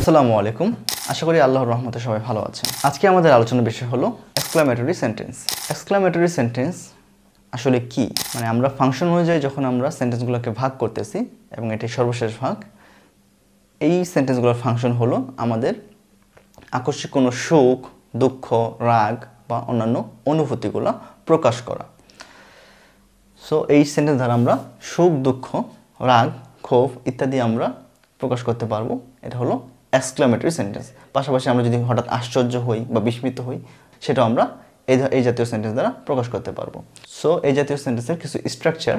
আসসালামু আলাইকুম। আশা করি আল্লাহর রহমতে সবাই ভালো আছেন। আজকে আমাদের আলোচনার বিষয় হলো এক্সক্লামেটরি সেন্টেন্স। এক্সক্লামেটরি সেন্টেন্স আসলে কি? মানে আমরা ফাংশন অনুযায়ী যখন আমরা সেন্টেন্সগুলোকে ভাগ করতেছি এবং এটি সর্বশেষ ভাগ, এই সেন্টেন্সগুলোর ফাংশন হলো আমাদের আকস্মিক কোনো সুখ, দুঃখ, রাগ বা অন্যান্য অনুভূতিগুলো প্রকাশ করা। সো এই সেন্টেন্স দ্বারা আমরা সুখ, দুঃখ, রাগ, ক্ষোভ ইত্যাদি আমরা প্রকাশ করতে পারবো। এটা হলো এক্সক্লামেটরি সেন্টেন্স। পাশাপাশি আমরা যদি হঠাৎ আশ্চর্য হই বা বিস্মিত হই, সেটাও আমরা এই জাতীয় সেন্টেন্স দ্বারা প্রকাশ করতে পারবো। সো এই জাতীয় সেন্টেন্সের কিছু স্ট্রাকচার,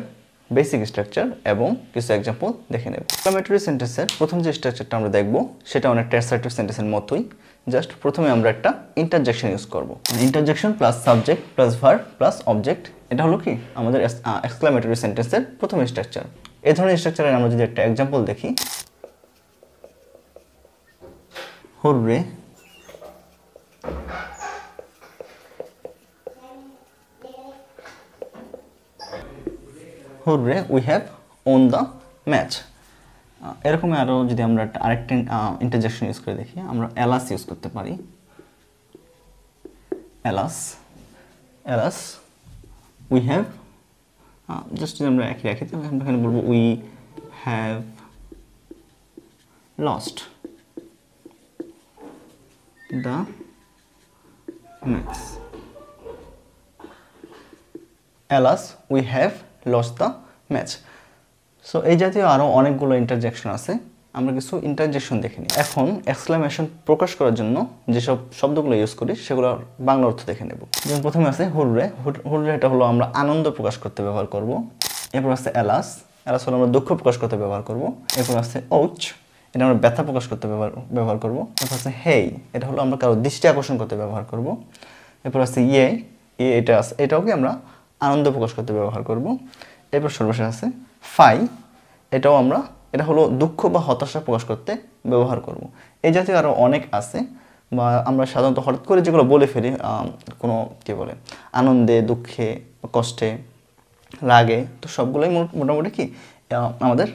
বেসিক স্ট্রাকচার এবং কিছু এক্সাম্পল দেখে নেব। এক্সক্লামেটরি সেন্টেন্সের প্রথম যে স্ট্রাকচারটা আমরা দেখব সেটা অনেকটা অ্যাসার্টিভ সেন্টেন্সের মতোই। জাস্ট প্রথমে আমরা একটা ইন্টারজেকশন ইউজ করব। Interjection plus subject plus verb plus object, এটা হলো কি আমাদের এক্সক্লামেটরি সেন্টেন্সের প্রথম স্ট্রাকচার। এই ধরনের স্ট্রাকচারে আমরা যদি একটা এক্সাম্পল দেখি, hurray, hurray we have won the match. এরকমই আরও যদি আমরা আরেকটা ইন্টারজেকশন ইউজ করে দেখি, আমরা এলাস ইউজ করতে পারি। Alas, alas we have, just যদি আমরা একই রাখি তাহলে আমরা এখানে বলবো we have lost the match. Alas, we have lost the match. So এই জাতীয় আরও অনেকগুলো ইন্টারজেকশন আছে, আমরা কিছু ইন্টারজেকশন দেখে নিই। এখন এক্সক্লামেশন প্রকাশ করার জন্য যেসব শব্দগুলো ইউজ করি সেগুলোর বাংলা অর্থ দেখে নেব। যেমন প্রথমে আছে হুররে। হুররে এটা হলো আমরা আনন্দ প্রকাশ করতে ব্যবহার করব। এরপর আছে এলাস, এলাস হলো আমরা দুঃখ প্রকাশ করতে ব্যবহার করব। এরপর আছে ouch, এটা আমরা ব্যথা প্রকাশ করতে ব্যবহার করব। এরপর আছে হেই, এটা হলো আমরা কারো দৃষ্টি আকর্ষণ করতে ব্যবহার করব। এরপর আছে এটাও কি আমরা আনন্দ প্রকাশ করতে ব্যবহার করব। এরপর সর্বশেষ আছে ফাই, এটা হলো দুঃখ বা হতাশা প্রকাশ করতে ব্যবহার করব। এই জাতীয় আরও অনেক আছে, বা আমরা সাধারণত হঠাৎ করে যেগুলো বলে ফেলি কোনো আনন্দে, দুঃখে, কষ্টে, রাগে, তো সবগুলোই মোটামুটি কি আমাদের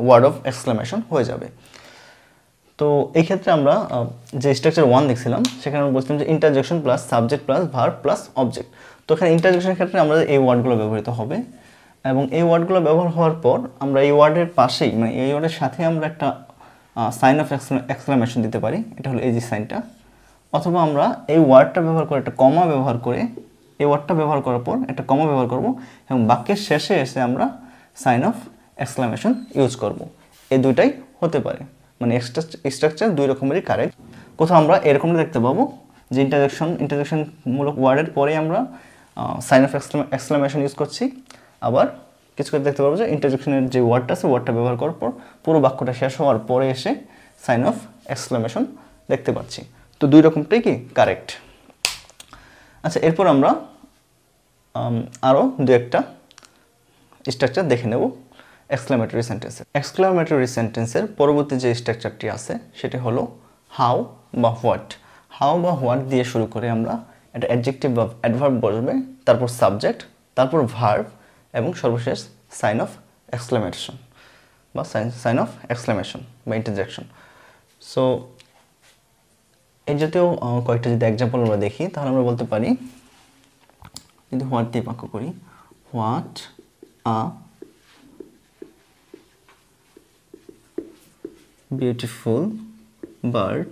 ওয়ার্ড অফ এক্সক্লামেশন হয়ে যাবে। তো এই ক্ষেত্রে আমরা যে স্ট্রাকচার 1 দেখছিলাম সেখানে আমরা বলছিলাম যে interjection plus subject plus verb plus object. তো এখানে ইন্টারজেকশনের ক্ষেত্রে আমরা এই ওয়ার্ডগুলো ব্যবহৃত হবে, এবং এই ওয়ার্ডগুলো ব্যবহার হওয়ার পর আমরা এই ওয়ার্ডের পাশেই, মানে এই ওয়ার্ডের সাথে আমরা একটা সাইন অফ এক্সক্লামেশন দিতে পারি। এটা হলো এই যে সাইনটা। অথবা আমরা এই ওয়ার্ডটা ব্যবহার করে একটা কমা ব্যবহার করে, এই ওয়ার্ডটা ব্যবহার করার পর একটা কমা ব্যবহার করব এবং বাক্যের শেষে এসে আমরা সাইন অফ এক্সক্লামেশন ইউজ করব। এই দুইটাই হতে পারে, মানে স্ট্রাকচার দুই রকমেরই কারেক্ট। কোথাও আমরা এরকমটা দেখতে পাবো যে ইন্টারজেকশন মূলক ওয়ার্ডের পরে আমরা সাইন অফ এক্সক্লামেশন ইউজ করছি, আবার কিছু ক্ষেত্রে দেখতে পাবো যে ইন্টারজেকশনের যে ওয়ার্ডটা আছে ওয়ার্ডটা ব্যবহার করার পর পুরো বাক্যটা শেষ হওয়ার পরে এসে সাইন অফ এক্সক্লামেশন দেখতে পাচ্ছি। তো দুই রকমটাই কি কারেক্ট। আচ্ছা, এরপর আমরা আরও দু একটা স্ট্রাকচার দেখে নেব এক্সক্লামেটরি সেন্টেন্সের। এক্সক্লামেটরি সেন্টেন্সের পরবর্তী যে স্ট্রাকচারটি আছে সেটি হলো হাউ বা হোয়াট। হাউ বা হোয়াট দিয়ে শুরু করে আমরা একটা অ্যাডজেক্টিভ বা অ্যাডভার্ব বসবে, তারপর সাবজেক্ট, তারপর ভার্ব এবং সর্বশেষ সাইন অফ এক্সক্লামেশন বা সাইন অফ এক্সক্লামেশন বা ইন্টারজেকশন। সো এই জাতীয় কয়েকটা যদি এক্সাম্পল আমরা দেখি তাহলে আমরা বলতে পারি, যদি হোয়াট দিয়ে বাক্য করি, what a beautiful bird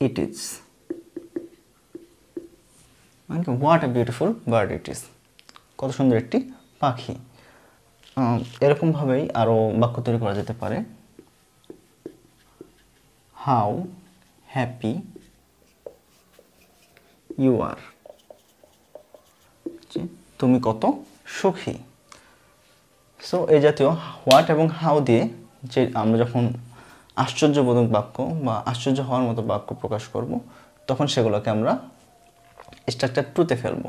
it is. মানে what a beautiful bird it is, কত সুন্দর একটি পাখি। এরকমভাবেই আরও বাক্য তৈরি করা যেতে পারে। how happy you are, তুমি কত সুখী। সো এই জাতীয় হোয়াট এবং হাউ দিয়ে যে আমরা যখন আশ্চর্যবোধক বাক্য বা আশ্চর্য হওয়ার মতো বাক্য প্রকাশ করব তখন সেগুলোকে আমরা স্ট্রাকচার 2তে ফেলবো।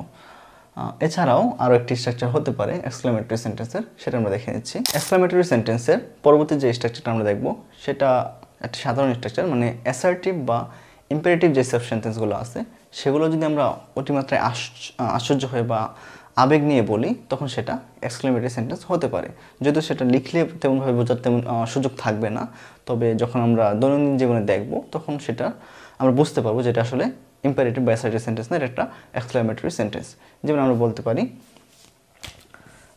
এছাড়াও আরও একটি স্ট্রাকচার হতে পারে এক্সক্লামেটরি সেন্টেন্সের, সেটা আমরা দেখে নিচ্ছি। এক্সক্লামেটরি সেন্টেন্সের পরবর্তী যে স্ট্রাকচারটা আমরা দেখব সেটা একটা সাধারণ স্ট্রাকচার, মানে অ্যাসার্টিভ বা ইম্পারেটিভ যেসব সেন্টেন্সগুলো আছে সেগুলো যদি আমরা অতিমাত্রায় আশ্চর্য হয়ে বা আবেগ নিয়ে বলি তখন সেটা এক্সক্লেমেটরি সেন্টেন্স হতে পারে। যদিও সেটা লিখলে তেমনভাবে বোঝার তেমন সুযোগ থাকবে না, তবে যখন আমরা দৈনন্দিন জীবনে দেখব তখন সেটা আমরা বুঝতে পারবো যেটা আসলে ইম্পারেটিভ বা অ্যাসার্টিভ সেন্টেন্স না, এটা একটা এক্সক্লেমেটরি সেন্টেন্স। যেমন আমরা বলতে পারি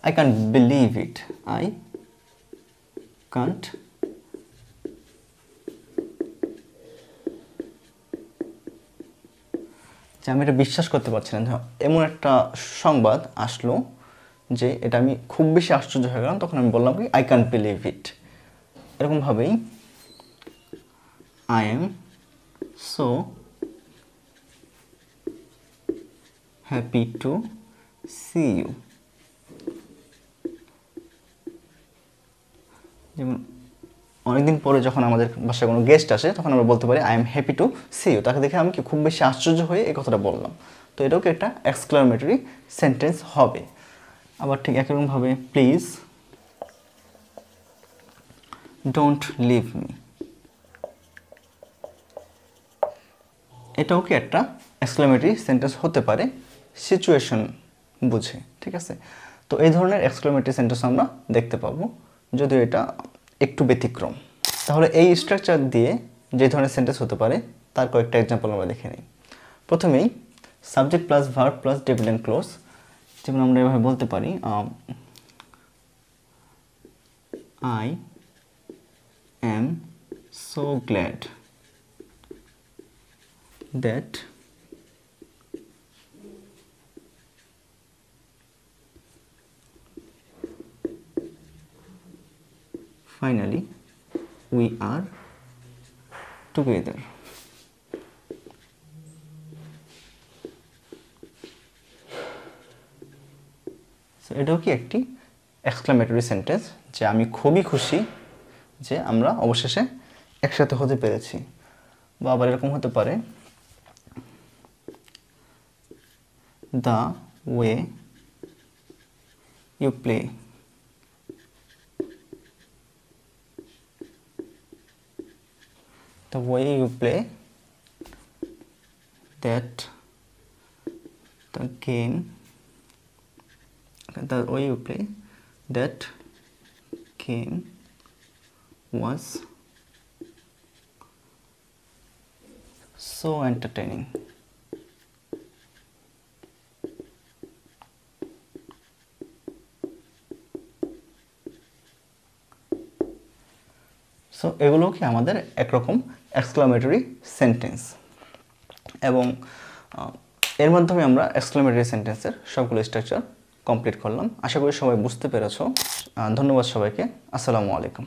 I can't believe it. I can't যে আমি এটা বিশ্বাস করতে পারছি না, এমন একটা সংবাদ আসলো যে এটা আমি খুব বেশি আশ্চর্য হয়ে গেলাম, তখন আমি বললাম কি আই ক্যান্ট বিলিভ ইট। এরকমভাবেই I am so happy to see you. যেমন অনেকদিন পরে যখন আমাদের বাসায় কোনো গেস্ট আসে তখন আমরা বলতে পারি I am happy to see you. তাকে দেখে আমি কি খুব বেশি আশ্চর্য হয়ে এই কথাটা বললাম, তো এটাও কি একটা এক্সক্লেমেটরি সেন্টেন্স হবে। আবার ঠিক একইরকমভাবে প্লিজ ডোন্ট লিভ মি, এটাও কি একটা এক্সক্লেমেটরি সেন্টেন্স হতে পারে সিচুয়েশন বুঝে, ঠিক আছে। তো এই ধরনের এক্সক্লেমেটরি সেন্টেন্স আমরা দেখতে পাবো, যদিও এটা একটু ব্যতিক্রম। তাহলে এই স্ট্রাকচার দিয়ে যে ধরনের সেন্টেন্স হতে পারে তার কয়েকটা এক্সাম্পল আমরা দেখে নিই। প্রথমেই subject plus verb plus dependent close. যেমন আমরা এভাবে বলতে পারি I am so glad that finally we are together. So এটাও কি একটি এক্সক্লেমেটরি সেন্টেন্স যে আমি খুবই খুশি যে আমরা অবশেষে একসাথে হতে পেরেছি। বা আবার এরকম হতে পারে the way you play the way you play that the game the way you play that game was so entertaining. So এগুলো কি আমাদের একরকম এক্সক্লেমেটরি সেন্টেন্স, এবং এর মাধ্যমে আমরা এক্সক্লেমেটরি সেন্টেন্সের সবগুলো স্ট্রাকচার কমপ্লিট করলাম। আশা করি সবাই বুঝতে পেরেছো। ধন্যবাদ সবাইকে। আসসালামু আলাইকুম।